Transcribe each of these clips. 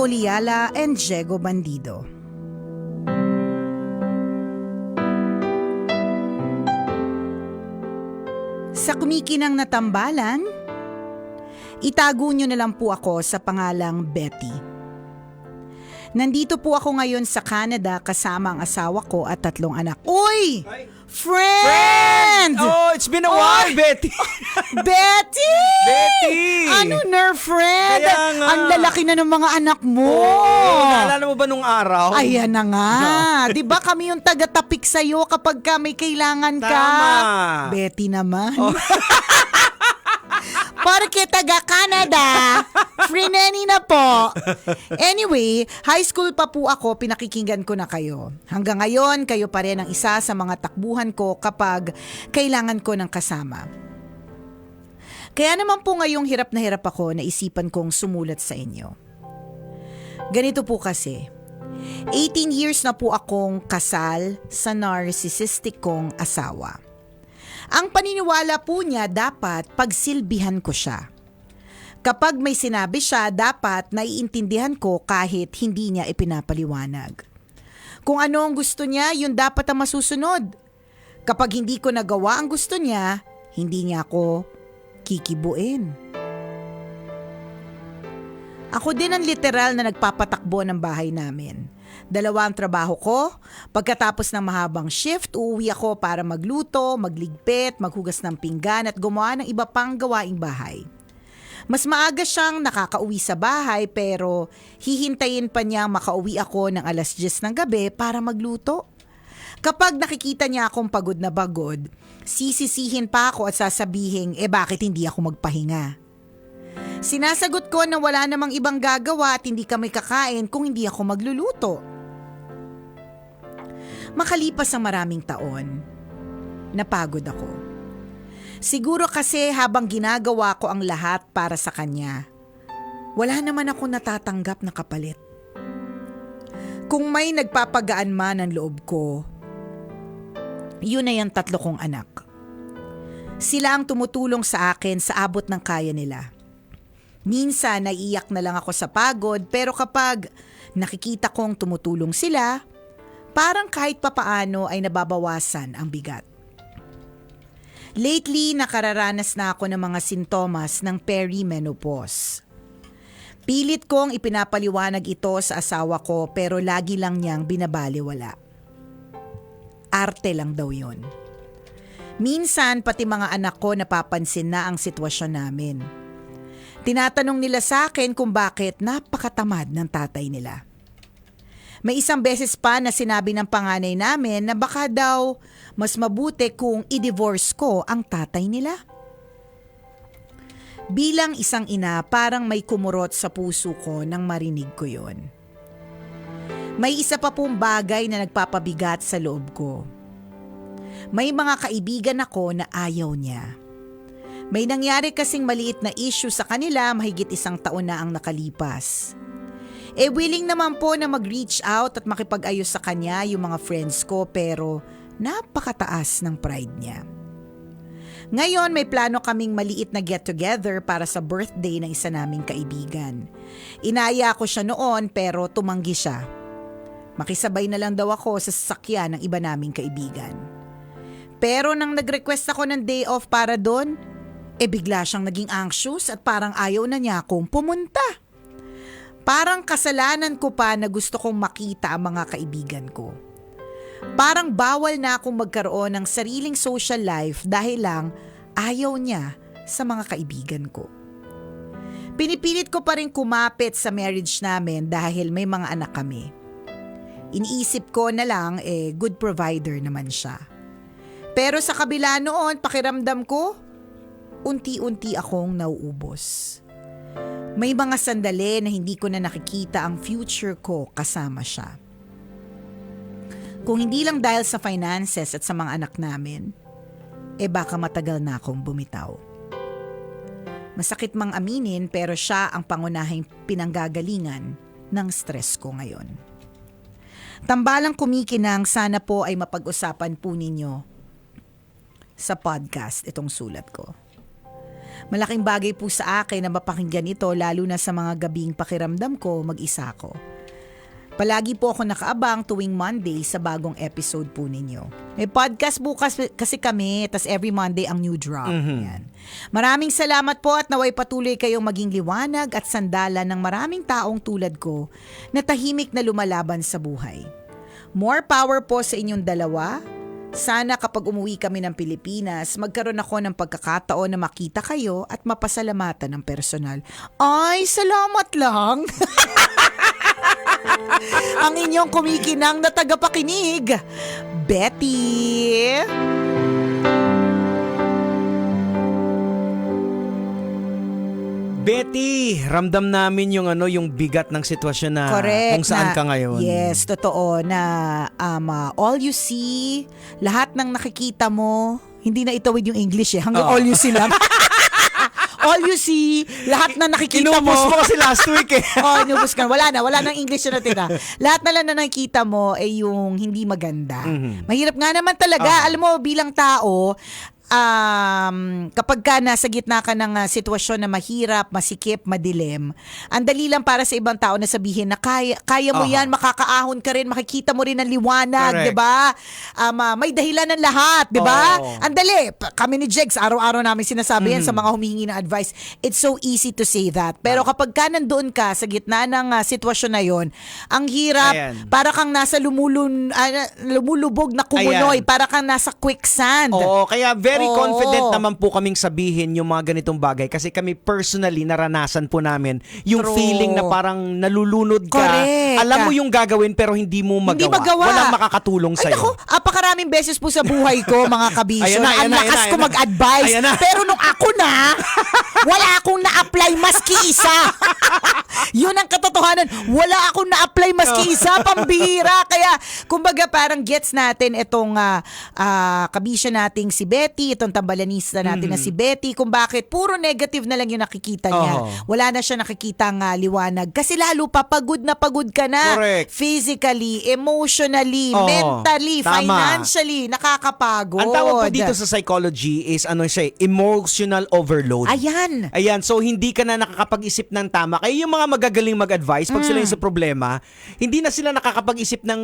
Liala and Diego Bandido. Sa kumikinang na tambalan, itago nyo na lang po ako sa pangalang Betty. Nandito po ako ngayon sa Canada kasama ang asawa ko at 3 anak. Uy! Friend! Oh, it's been a while, Betty! Betty! Betty! Ano na, friend? Kaya nga. Ang lalaki na ng mga anak mo. Naalala mo ba nung araw? Ayan na nga. Di ba kami yung taga-tapik sa'yo kapag ka may kailangan ka? Tama. Betty naman. Oh. Porque taga-Canada. Frenemy na po. Anyway, high school pa po ako, pinakikinggan ko na kayo. Hanggang ngayon, kayo pa rin ang isa sa mga takbuhan ko kapag kailangan ko ng kasama. Kaya naman po ngayong hirap na hirap ako na isipan kong sumulat sa inyo. Ganito po kasi, 18 years na po akong kasal sa narcissistic kong asawa. Ang paniniwala po niya dapat pagsilbihan ko siya. Kapag may sinabi siya, dapat naiintindihan ko kahit hindi niya ipinapaliwanag. Kung ano ang gusto niya, yun dapat ang masusunod. Kapag hindi ko nagawa ang gusto niya, hindi niya ako kikibuin. Ako din ang literal na nagpapatakbo ng bahay namin. 2 ang trabaho ko. Pagkatapos ng mahabang shift, uuwi ako para magluto, magligpit, maghugas ng pinggan at gumawa ng iba pang gawaing bahay. Mas maaga siyang nakakauwi sa bahay pero hihintayin pa niya makauwi ako ng 10:00 ng gabi para magluto. Kapag nakikita niya akong pagod na bagod, sisisihin pa ako at sasabihin, bakit hindi ako magpahinga? Sinasagot ko na wala namang ibang gagawa at hindi kami kakain kung hindi ako magluluto. Makalipas ang maraming taon, napagod ako. Siguro kasi habang ginagawa ko ang lahat para sa kanya, wala naman ako natatanggap na kapalit. Kung may nagpapagaan man ang loob ko, yun ay ang 3 kong anak. Sila ang tumutulong sa akin sa abot ng kaya nila. Minsan naiiyak na lang ako sa pagod pero kapag nakikita kong tumutulong sila, parang kahit papaano ay nababawasan ang bigat. Lately, nakararanas na ako ng mga sintomas ng perimenopause. Pilit kong ipinapaliwanag ito sa asawa ko pero lagi lang niyang binabaliwala. Arte lang daw yun. Minsan, pati mga anak ko napapansin na ang sitwasyon namin. Tinatanong nila sa akin kung bakit napakatamad ng tatay nila. May isang beses pa na sinabi ng panganay namin na baka daw mas mabuti kung i-divorce ko ang tatay nila. Bilang isang ina, parang may kumurot sa puso ko nang marinig ko yon. May isa pa pong bagay na nagpapabigat sa loob ko. May mga kaibigan ako na ayaw niya. May nangyari kasing maliit na issue sa kanila mahigit 1 taon na ang nakalipas. Willing naman po na mag-reach out at makipag-ayos sa kanya yung mga friends ko pero napakataas ng pride niya. Ngayon may plano kaming maliit na get-together para sa birthday ng isa naming kaibigan. Inaya ko siya noon pero tumanggi siya. Makisabay na lang daw ako sa sasakyan ng iba naming kaibigan. Pero nang nag-request ako ng day off para doon, bigla siyang naging anxious at parang ayaw na niya akong pumunta. Parang kasalanan ko pa na gusto kong makita ang mga kaibigan ko. Parang bawal na akong magkaroon ng sariling social life dahil lang ayaw niya sa mga kaibigan ko. Pinipilit ko pa rin kumapit sa marriage namin dahil may mga anak kami. Iniisip ko na lang good provider naman siya. Pero sa kabila noon, pakiramdam ko, unti-unti akong nauubos. May mga sandali na hindi ko na nakikita ang future ko kasama siya. Kung hindi lang dahil sa finances at sa mga anak namin, baka matagal na akong bumitaw. Masakit mang aminin pero siya ang pangunahing pinanggagalingan ng stress ko ngayon. Tambalang kumikinang, sana po ay mapag-usapan po ninyo sa podcast itong sulat ko. Malaking bagay po sa akin na mapakinggan ito lalo na sa mga gabing pakiramdam ko mag-isa ko. Palagi po ako nakaabang tuwing Monday sa bagong episode po ninyo. May podcast bukas kasi kami, tas every Monday ang new drop. Yan. Maraming salamat po at naway patuloy kayong maging liwanag at sandalan ng maraming taong tulad ko na tahimik na lumalaban sa buhay. More power po sa inyong dalawa. Sana kapag umuwi kami ng Pilipinas, magkaroon ako ng pagkakataon na makita kayo at mapasalamatan ng personal. Ay, salamat lang! Ang inyong kumikinang na tagapakinig, Betty! Betty, ramdam namin yung bigat ng sitwasyon na Correct, kung saan ka ngayon. Yes, totoo na all you see, lahat ng nakikita mo, hindi na itawid yung English hanggang all you see lang. All you see, lahat na nakikita mo. Inubos mo kasi last week Inubos ka. Wala nang English na natira. Lahat na lang na nakikita mo ay yung hindi maganda. Mahirap nga naman talaga. Alam mo, bilang tao, kapag ka nasa gitna ka ng sitwasyon na mahirap, masikip, madilim, ang dali lang para sa ibang tao na sabihin na kaya mo yan, makakaahon ka rin, makikita mo rin ang liwanag, 'di ba? May dahilan ng lahat, 'di ba? Ang dali. Kami ni Jegs, araw-araw namin sinasabi yan sa mga humihingi ng advice. It's so easy to say that. Pero kapag ka nandoon ka sa gitna ng sitwasyon na 'yon, ang hirap, para kang nasa lumulubog na kumunoy, para kang nasa quicksand. Oo, kaya very confident naman po kaming sabihin yung mga ganitong bagay kasi kami personally naranasan po namin yung feeling na parang nalulunod ka. Correct. Alam mo yung gagawin pero hindi mo magawa. Hindi magawa. Walang makakatulong sa'yo. Ay, apakaraming beses po sa buhay ko, mga kabisyo, Ayan na, ang lakas ko mag-advise. Pero nung ako na, wala akong na-apply maski isa. Yun ang katotohanan. Wala akong na-apply maski isa, pambihira. Kaya, kumbaga parang gets natin itong kabisyo nating si Betty, itong tambalanista natin na si Betty, kung bakit puro negative na lang yung nakikita niya. Wala na siya nakikitang liwanag. Kasi lalo pa, pagod ka na. Correct. Physically, emotionally, mentally, financially, nakakapagod. Ang tawag po dito sa psychology is emotional overload. Ayan, so hindi ka na nakakapag-isip ng tama. Kaya yung mga magagaling mag-advise, pag sila yung sa problema, hindi na sila nakakapag-isip ng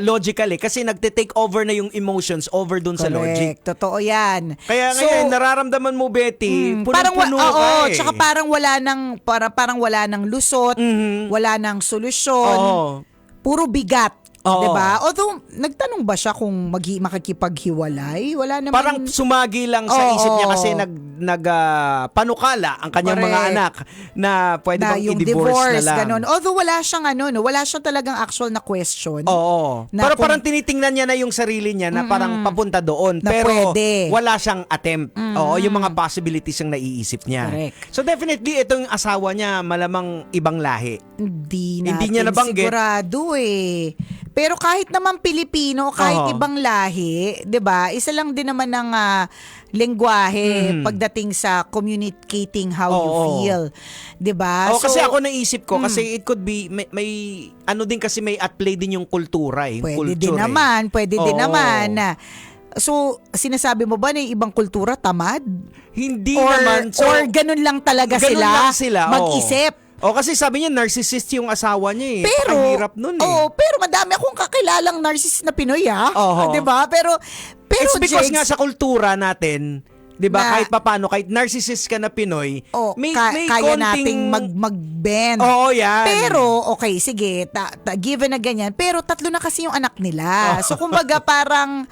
logical kasi nagte-take over na yung emotions over dun sa logic. Totoo yan. Kaya ngayon, nararamdaman mo, Betty, punong-puno ka tsaka parang wala nang lusot, wala nang solusyon, puro bigat. Diba? Although, nagtanong ba siya kung makikipaghiwalay? Wala naman. Parang sumagi lang sa isip niya kasi panukala ang kanyang mga anak na pwede bang i-divorce na lang. Ganun. Although wala siyang talagang actual na question. Pero parang tinitingnan niya na yung sarili niya na parang papunta doon. Pero wala siyang attempt. Yung mga possibilities ang naiisip niya. Correct. So definitely, itong asawa niya malamang ibang lahi. Hindi niya nabanggit. Sigurado Pero kahit naman Pilipino, kahit ibang lahi, 'di ba? Isa lang din naman ng lengguwahe pagdating sa communicating how you feel, 'di ba? Kasi ako naisip ko kasi it could be may din kasi may at play din yung kultura Pwede din naman. So, sinasabi mo ba na yung ibang kultura tamad? Hindi naman. Or ganun lang talaga sila mag-isip. Kasi sabi niya narcissist yung asawa niya Pero, ang hirap nun pero madami akong kakilalang narcissist na Pinoy 'di ba? Pero it's because Jegs, nga sa kultura natin, 'di ba, kahit papaano, kahit narcissist ka na Pinoy, may kaya konting nating mag-bend. Yan. Pero okay, sige, given na ganyan, pero 3 na kasi yung anak nila. So kumbaga parang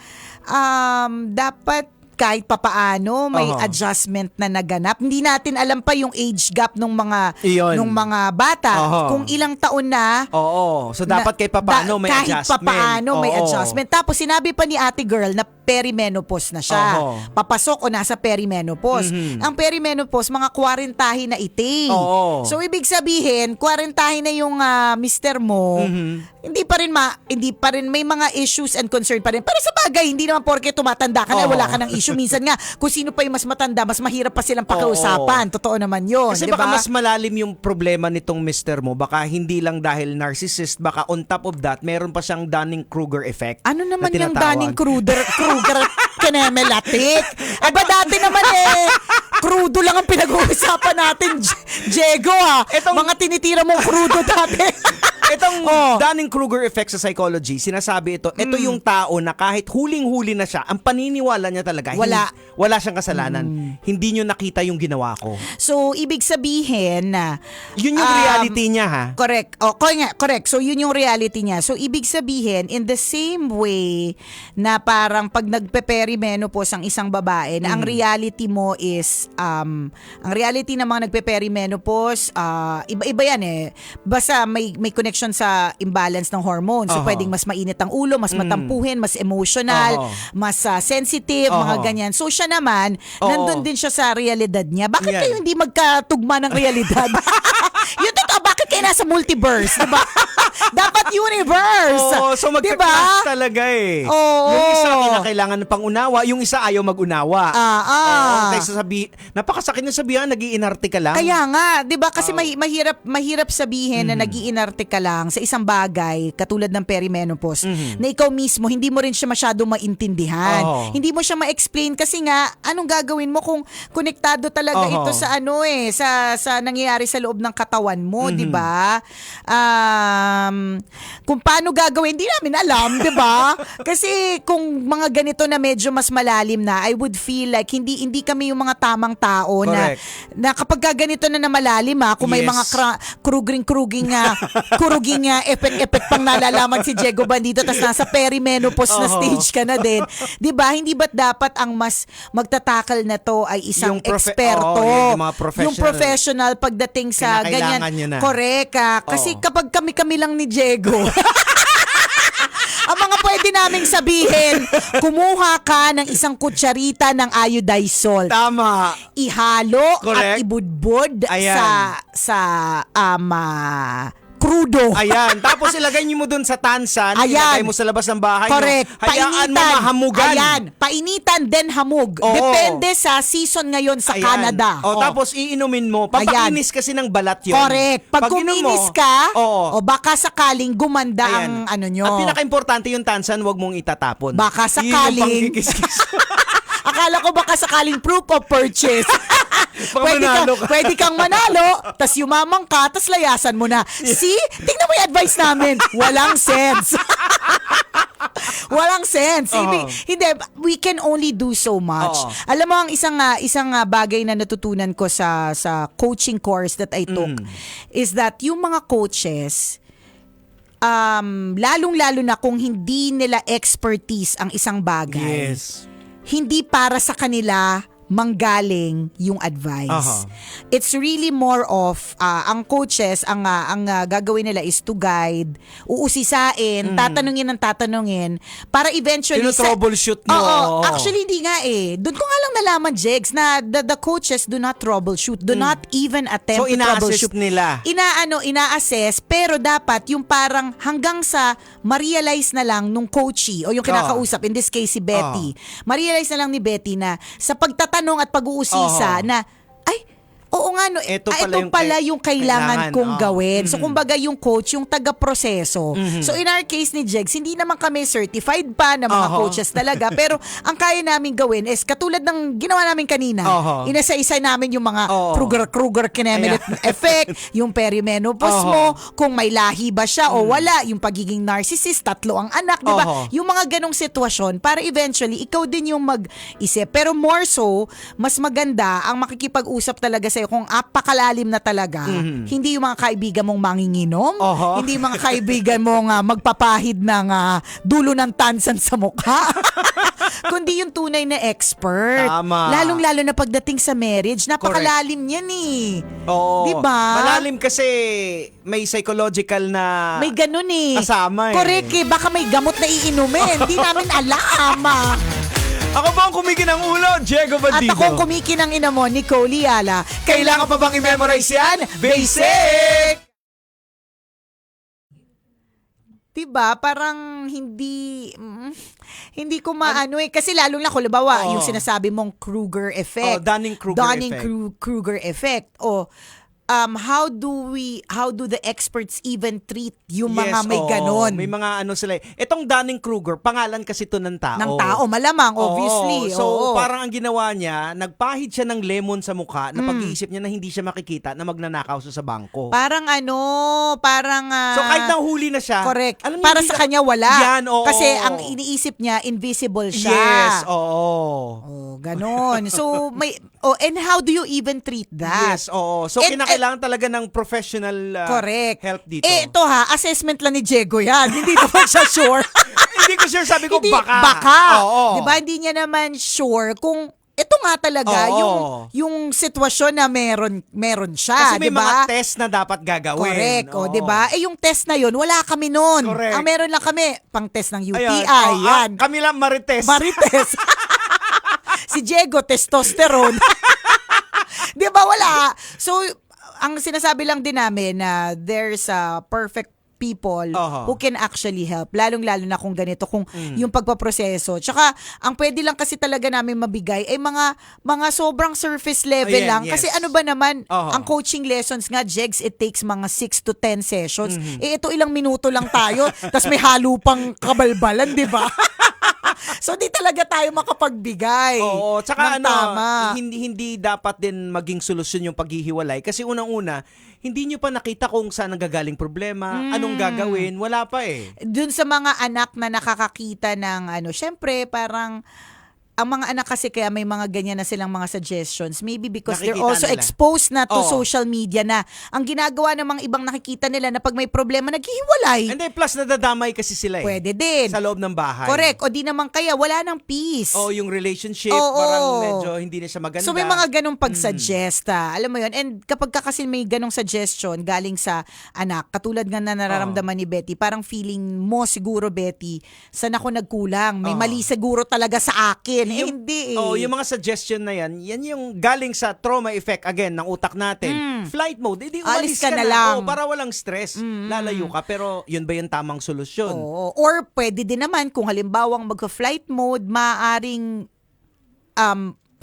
dapat kahit papaano may Oho. adjustment na naganap. Hindi natin alam pa yung age gap ng mga Iyon. nung mga bata. Oho. Kung ilang taon na. Oo. So dapat kahit papaano may adjustment. Kahit papaano may Oo. adjustment. Tapos sinabi pa ni ate girl na perimenopause na siya. Oho. Papasok o nasa perimenopause. Ang perimenopause, mga 40 na ite. Oo. So ibig sabihin, 40 na yung mister mo, hindi pa rin may mga issues and concern pa rin. Pero sa bagay, hindi naman porke tumatanda ka na, Oo. wala ka ng issue. Minsan nga, kung sino pa yung mas matanda, mas mahirap pa silang pakiusapan. Totoo naman yun. Kasi diba? baka mas malalim yung problema nitong mister mo. Baka hindi lang dahil narcissist, baka on top of that, meron pa siyang Dunning-Kruger effect. Ano naman na yung tinatawag. Dunning-Kruger kenemelatik? Aba dati naman crudo lang ang pinag-uusapan natin, Diego mga tinitira mong crudo dati. Itong Dunning-Kruger effect sa psychology, sinasabi ito yung tao na kahit huling-huli na siya, ang paniniwala niya talaga, wala siyang kasalanan. Hindi niyo nakita yung ginawa ko. So, ibig sabihin na Yun yung reality niya, ha? Correct. Correct. So, yun yung reality niya. So, ibig sabihin, in the same way na parang pag nagpe-perimenopause ang isang babae, na ang reality mo is, ang reality ng mga nagpe-perimenopause, iba-iba yan Basta may connection sa imbalance ng hormones. So, pwedeng mas mainit ang ulo, mas matampuhin, mas emotional, mas sensitive, mga ganyan. So, siya naman, nandun din siya sa realidad niya. Bakit kayo hindi magkatugma ng realidad? Yun totoo, bakit kayo nasa multiverse? Diba? Dapat universe. So magka-clash talaga Yung isa kailangan ng pangunawa, yung isa ayaw mag-unawa. Kaysa napakasakit na sabihan, nag-iinarte ka lang. Kaya nga, 'di ba? Kasi mahirap sabihin na nag-iinarte ka lang sa isang bagay katulad ng perimenopause na ikaw mismo hindi mo rin siya masyadong maintindihan. Hindi mo siya ma-explain kasi nga anong gagawin mo kung konektado talaga ito sa sa nangyayari sa loob ng katawan mo, 'di ba? Kung paano gagawin, hindi namin alam, 'di ba? Kasi kung mga ganito na medyo mas malalim na, I would feel like hindi kami yung mga tamang tao na kapag ganito na malalim kung may mga kuruging effect pang nalalaman si Diego Bandito tas nasa perimenopause na stage ka na din. 'Di ba? Hindi ba't dapat ang mas magtatakal na to ay isang eksperto, yung professional pagdating sa ganyan. Correct. Kasi kapag kami lang ni Diego, ang mga pwede naming sabihin, kumuha ka ng isang kutsarita ng iodized salt. Tama. Ihalo Correct. at ibudbud Ayan. sa crudo. Ayan. Tapos ilagay niyo mo dun sa tansan, ilagay mo sa labas ng bahay. Correct. Hayaan mo mahamugan. Ayan. Painitan, then hamog. Depende sa season ngayon sa Canada. Tapos iinumin mo. Pampakinis kasi ng balat yun. Correct. Pag kuminis ka, baka sakaling gumanda ang ano nyo. At pinaka-importante yung tansan, wag mong itatapon. Baka sakaling... Akala ko baka sakaling proof of purchase. Pwede kang manalo, tas yumamang ka, tas layasan mo na. See? Tingnan mo yung advice namin. Walang sense. Walang sense. Hindi, we can only do so much. Alam mo, ang isang bagay na natutunan ko sa coaching course that I took is that yung mga coaches, lalong-lalo na kung hindi nila expertise ang isang bagay, hindi para sa kanila manggaling yung advice. It's really more of ang coaches ang gagawin nila is to guide, uusisain, tatanungin para eventually troubleshoot mo. Actually hindi nga Doon ko nga lang nalaman, Jegs, na the coaches do not troubleshoot, do not even attempt to troubleshoot. So ina-assess nila. Ina-assess, pero dapat yung parang hanggang sa ma-realize na lang nung coachee o yung kinakausap, in this case si Betty, ma-realize na lang ni Betty na sa pagtatanong at pag-uusisa na oo nga ito pala yung kailangan kong gawin. So kumbaga yung coach, yung taga-proseso. So in our case ni Jegs, hindi naman kami certified pa na mga coaches talaga, pero ang kaya namin gawin is katulad ng ginawa namin kanina. Inasa-isa namin yung mga Kruger Kenemelet effect, yung perimenopause mo, kung may lahi ba siya o wala, yung pagiging narcissist, 3 ang anak, di ba? Yung mga ganong sitwasyon para eventually ikaw din yung mag-isip. Pero more so, mas maganda ang makikipag-usap talaga sa sa'yo, kung apakalalim na talaga, hindi yung mga kaibigan mong manginginom, hindi yung mga kaibigan mong magpapahid ng dulo ng tansan sa mukha, kundi yung tunay na expert. Tama. Lalong-lalo na pagdating sa marriage, napakalalim yan eh. Oo. Diba? Malalim kasi may psychological na may ganun eh. kasama eh. Correct eh. Baka may gamot na iinumin. Hindi namin alam. Ako ba ang kumikinang ulo, Diego Bandido? At ako kumikinang ina mo, Nicole Yala. Kailangan pa bang i-memorize yan? Basic! Diba? Parang hindi ko maano eh. Kasi lalo na, halimbawa, yung sinasabi mong Kruger effect. Dunning-Kruger effect. O, how do the experts even treat yung mga may ganon? May mga ano sila. Itong Dunning-Kruger, pangalan kasi to ng tao. Ng tao, malamang, obviously. So, parang ang ginawa niya, nagpahid siya ng lemon sa mukha na pag-iisip niya na hindi siya makikita na magnanakaw sa bangko. Parang So, kahit nahuli na siya. Correct. Alam niya, para sa kanya, wala. Yan, oo. Kasi ang iniisip niya, invisible siya. Yes, oo. Oh, ganon. So, and how do you even treat that? Yes, oo. So, kinakailangan talaga ng professional help dito. Ito assessment lang ni Diego yan. Hindi naman siya sure. Hindi ko sure, sabi ko baka. Baka. Oo. Diba, hindi niya naman sure kung ito nga talaga yung sitwasyon na meron siya, kasi may diba? mga test na dapat gagawin. Correct, diba? Yung test na yun, wala kami nun. Correct. Ang meron lang kami, pang test ng UTI. Yan. Kami lang marites. Si Diego, testosterone. Diba, wala? So, ang sinasabi lang din namin na there's a perfect people who can actually help. Lalong-lalo na kung ganito, kung yung pagpaproseso. Tsaka, ang pwede lang kasi talaga namin mabigay ay mga sobrang surface level lang. Yes. Kasi ano ba naman, ang coaching lessons nga, Jegs, it takes mga 6 to 10 sessions. Ito ilang minuto lang tayo, tas may halo pang kabalbalan, di ba? So, di talaga tayo makapagbigay. Oo, tsaka tama. hindi dapat din maging solusyon yung paghihiwalay. Kasi unang-una, hindi nyo pa nakita kung saan nanggagaling problema, anong gagawin, wala pa eh. Dun sa mga anak na nakakakita ng syempre parang ang mga anak kasi kaya may mga ganyan na silang mga suggestions. Maybe because Nakikita they're also nila. exposed na to social media na ang ginagawa ng mga ibang nakikita nila na pag may problema, naghihiwalay. And then plus nadadamay kasi sila eh. Pwede din. Sa loob ng bahay. Correct. O di naman kaya, wala ng peace. Yung relationship, parang medyo hindi na siya maganda. So may mga ganong pag-suggest. Alam mo yun. And kapag kasi may ganong suggestion galing sa anak, katulad nga na nararamdaman ni Betty, parang feeling mo siguro, Betty, saan ako nagkulang? May mali siguro talaga sa akin. Hindi eh. Yung mga suggestion na yan yung galing sa trauma effect again ng utak natin. Flight mode, hindi umalis Alis ka na lang. lang. Para walang stress. Lalayo ka, pero yun ba yung tamang solusyon? Or pwede din naman kung halimbawang magka-flight mode, maaaring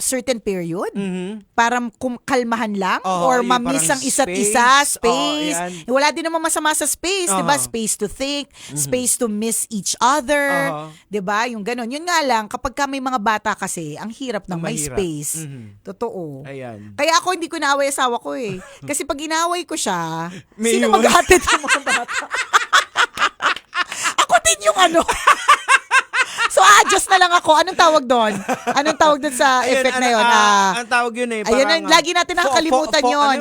certain period para kalmahan lang or mamiss ang isa't isa, space. Wala din naman masama sa space, 'di ba? Space to think, space to miss each other, 'di ba? Yung ganun. Yun nga lang kapag may mga bata kasi, ang hirap ng may space. Totoo. Ayan. Kaya ako hindi ko naaway asawa ko eh. Kasi pag inaway ko siya, sino maghahatid ng mga bata? Ako din yung So, adjust na lang ako. Anong tawag doon? Anong tawag doon sa effect na yun? Ang tawag yun eh. Ayun, lagi natin nakakalimutan yun.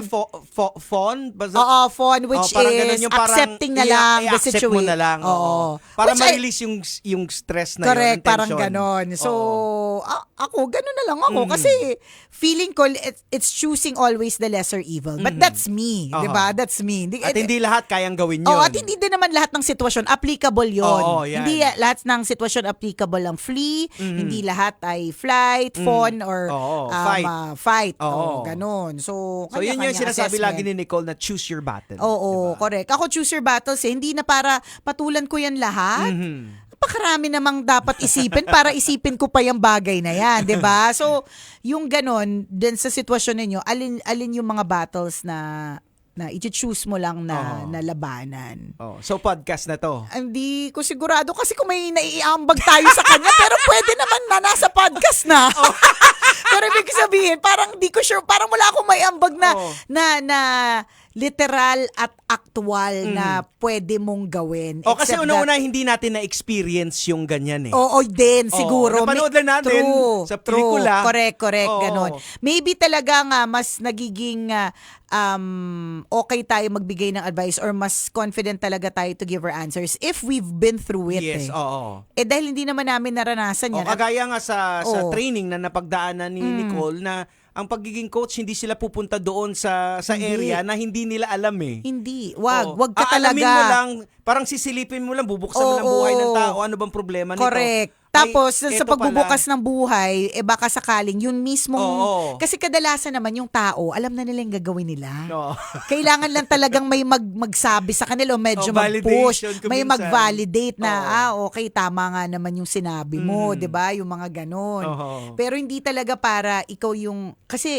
Fawn? Oo, fawn, which is accepting na lang the situation. I-accept mo na lang. Oo. Para ma-release yung stress na correct, yun. Correct, parang ganon. So, ako, ganon na lang ako. Kasi, feeling ko, it's choosing always the lesser evil. But that's me. Diba? That's me. At hindi lahat kayang gawin yun. At hindi din naman lahat ng sitwasyon applicable yun. Hindi lahat ng sitwasyon applicable ang flee, hindi lahat ay flight, fawn, or fight. Ganon. So yun yung sinasabi lagi ni Nicole na choose your battle. Diba? Correct. Ako choose your battles hindi na para patulan ko yan lahat. Napakarami namang dapat isipin para isipin ko pa yung bagay na yan, 'di ba? So, yung ganon, din sa sitwasyon ninyo, alin yung mga battles na i-choose mo lang na labanan. So, podcast na to. Hindi ko sigurado kasi kung may naiambag tayo sa kanya, pero pwede naman na nasa podcast na. Pero ibig sabihin, parang di ko sure, parang wala akong may ambag na literal at actual na pwede mong gawin. Kasi Except una-una hindi natin na-experience yung ganyan eh. Oo, din, siguro. Napanood lang natin sa pelikula. Correct, Oo. ganon. Maybe talaga nga, mas nagiging okay tayo magbigay ng advice or mas confident talaga tayo to give our answers if we've been through it. Yes, oo. Dahil hindi naman namin naranasan yan. Kagaya nga sa training na napagdaanan ni Nicole na ang pagiging coach, hindi sila pupunta doon sa area na hindi nila alam eh. Hindi. Wag ka talaga. Aalamin mo lang, parang sisilipin mo lang, bubuksan mo lang buhay ng tao. Ano bang problema nito? Correct. Tapos, sa pagbubukas ng buhay, baka sakaling yun mismong... Kasi kadalasan naman yung tao, alam na nila yung gagawin nila. Kailangan lang talagang may magsabi sa kanila o medyo mag-push. May mag-validate na, okay, tama nga naman yung sinabi mo, 'di ba? Yung mga ganon. Pero hindi talaga para ikaw yung... Kasi,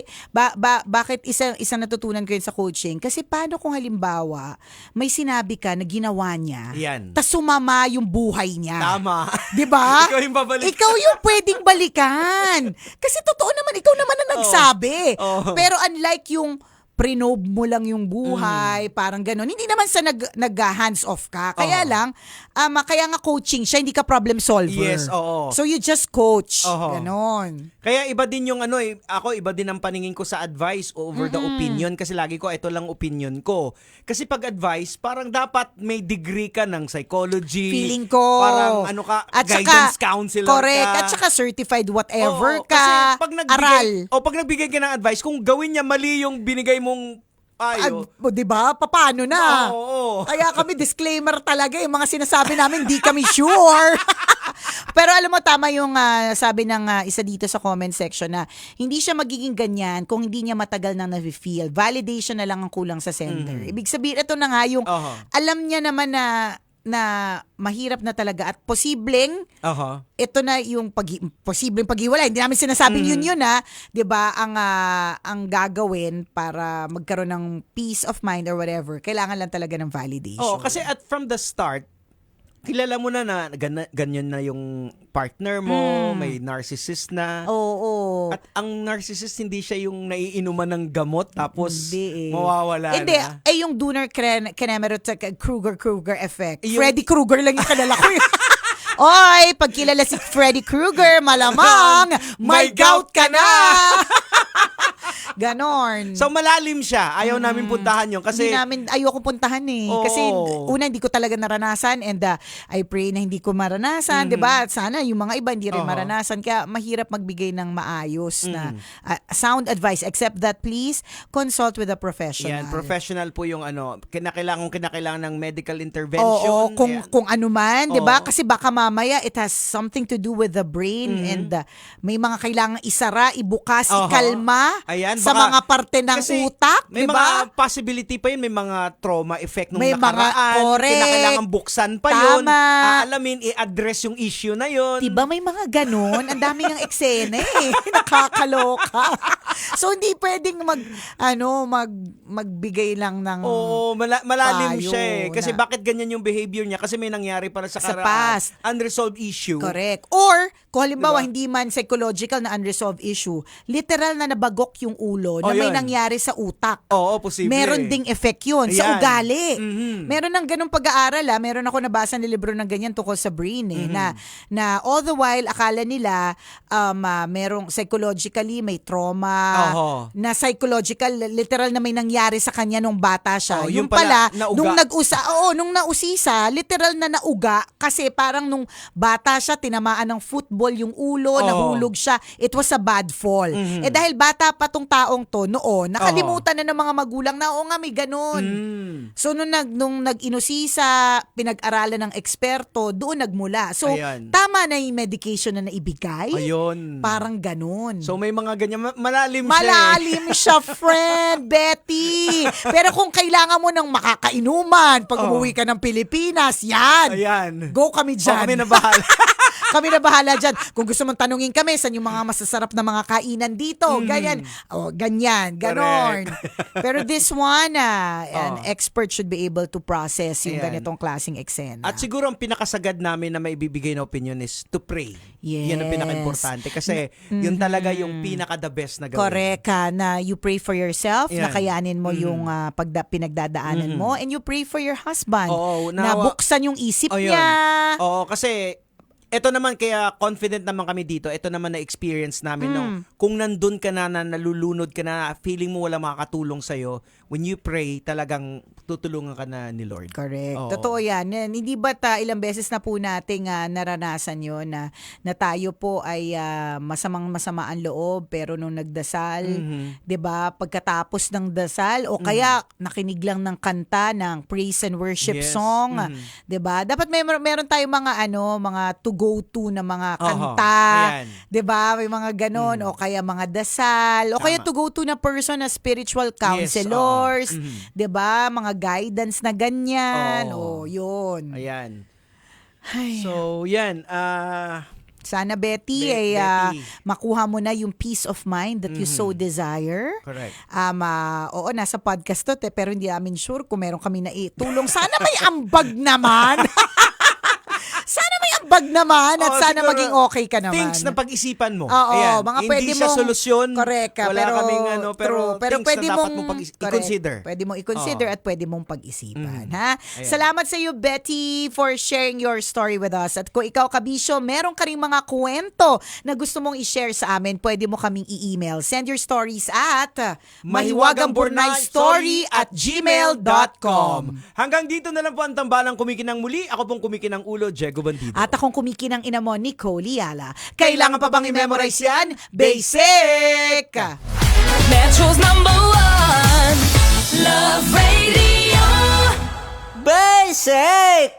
bakit isang natutunan ko yun sa coaching? Kasi paano kung halimbawa, may sinabi ka na ginawa niya, tas sumama yung buhay niya. Tama. 'Di ba? Yung babalik. Ikaw yung pwedeng balikan. Kasi totoo naman, ikaw naman na nagsabi. Pero unlike yung prinob mo lang yung buhay, parang gano'n. Hindi naman sa nag-hands off ka. Kaya lang, kaya nga coaching siya, hindi ka problem solver. Yes, oo. So you just coach. Ganon. Kaya iba din yung ako iba din ang paningin ko sa advice over the opinion kasi lagi ko ito lang opinion ko. Kasi pag advice, parang dapat may degree ka ng psychology. Feeling ko. Parang guidance counselor correct. ka. At saka certified whatever ka. Kasi pag aral. pag nagbigay ka ng advice, kung gawin niya mali yung binigay mong di ba? Paano na? Oo. Kaya kami disclaimer talaga, yung mga sinasabi namin, di kami sure. Pero alam mo, tama yung sabi ng isa dito sa comment section na hindi siya magiging ganyan kung hindi niya matagal nang na-feel. Validation na lang ang kulang sa sender. Ibig sabihin, ito na nga yung alam niya naman na mahirap na talaga at posibleng ito na yung posibleng paghiwalay. Hindi namin sinasabing yun 'di ba? Ang gagawin para magkaroon ng peace of mind or whatever, kailangan lang talaga ng validation. Kasi from the start, kilala mo na ganyan na yung partner mo, may narcissist na. Oo. At ang narcissist, hindi siya yung naiinuman ng gamot tapos hindi mawawala hindi, na. yung Dunner-Kremerut Kruger effect. Freddy Krueger lang yung kalala ko. Oy, pag kilala si Freddy Krueger, malamang may gout ka na. Ganon. So malalim siya. Ayaw namin puntahan yun kasi ayoko puntahan eh. Kasi una, hindi ko talaga naranasan and I pray na hindi ko maranasan, 'di ba? Sana yung mga iba hindi rin maranasan, kaya mahirap magbigay ng maayos na sound advice, except that please consult with a professional. Yan, professional po yung kinakailangan ng medical intervention. Kung ano man, 'di ba? Kasi baka mamaya it has something to do with the brain and may mga kailangang isara, ibukas, ikalma. Ayan, sa mga parte ng utak, may diba? mga possibility pa yun, may mga trauma effect nung may nakaraan, kinakailangan buksan pa yun, aalamin, i-address yung issue na yun. Diba may mga ganun? Ang dami ng eksena eh. Nakakaloka. So hindi pwedeng magbigay lang ng malalim siya eh. Kasi bakit ganyan yung behavior niya? Kasi may nangyari para sa past. Unresolved issue. Correct. Or, kung halimbawa, hindi man psychological na unresolved issue, literal na nabagok yung ulo na may nangyari sa utak. Oo, posible. Meron ding effect yun sa ugali. Meron ng ganung pag-aaral meron ako nabasa na libro ng ganyan tungkol sa brain na all the while akala nila merong psychologically may trauma, na psychological literal na may nangyari sa kanya nung bata siya. Yung pala nung nausisa, literal na nauga kasi parang nung bata siya tinamaan ng football yung ulo, nahulog siya. It was a bad fall. Dahil bata pa tong taong to noon, nakalimutan na ng mga magulang na nga may ganun. So nung nag-inusisa, pinag-aralan ng eksperto, doon nagmula. So tama na yung medication na naibigay. Parang ganun. So may mga ganyan, malalim siya, friend, Betty. Pero kung kailangan mo ng makakainuman pag umuwi ka ng Pilipinas, yan. Ayan. Go kami dyan. Kami na bahala. Kami na bahala dyan. Kung gusto mong tanungin kami, saan yung mga masasarap na mga kainan dito, ganyan. Ganyan, ganon. Pero this one, an expert should be able to process yung ganitong klaseng eksena. At siguro ang pinakasagad namin na maibibigay na opinion is to pray. Yes. Yan ang pinaka-importante. Kasi yun talaga yung pinaka-the best na gawin. Correct ka, na you pray for yourself, na kayanin mo yung pinagdadaanan mo, and you pray for your husband, na buksan yung isip niya. Oo, kasi ito naman, kaya confident naman kami dito. Ito naman na experience namin. No? Kung nandun ka na nalulunod ka na, feeling mo wala makakatulong sa'yo, when you pray, talagang tutulungan ka na ni Lord. Correct. Totoo yan. Hindi ba't ilang beses na po nating naranasan yun na tayo po ay masama ang loob, pero nung nagdasal, 'di ba, pagkatapos ng dasal o kaya nakinig lang ng kanta ng praise and worship song, 'di ba? Dapat meron tayong mga to go to na mga kanta, 'di ba? May mga ganon o kaya mga dasal o kaya to go to na person na spiritual counselors, 'di ba? Mga guidance na ganyan. Yun. Ayan. Ay. So, yan. Sana, Betty, makuha mo na yung peace of mind that you so desire. Correct. Oo, nasa podcast to, pero hindi namin sure kung meron kami na itulong. Sana may ambag naman. Sana may ambag naman at sana siguro, maging okay ka naman. Things na pag-isipan mo. Oo, ayan. mga Hindi pwede siya mong solusyon. Correct ka. Wala kaming pero things pwede na dapat mong mong i-consider. Pwede mong i-consider at pwede mong pag-isipan. Ha? Salamat sa iyo, Betty, for sharing your story with us. At kung ikaw, Kabisyo, meron ka ring mga kwento na gusto mong i-share sa amin, pwede mo kaming i-email. Send your stories at mahiwagangburnaystory@gmail.com. Hanggang dito na lang po ang tambalang Kumikinang Muli. Ako pong Kumikinang Ulo, Diego Bandido. At akong kumikinang ina mo, Nicole Liala. Kailangan pa bang i-memorize yan? Basic! Metro's #1 Love Radio. Basic!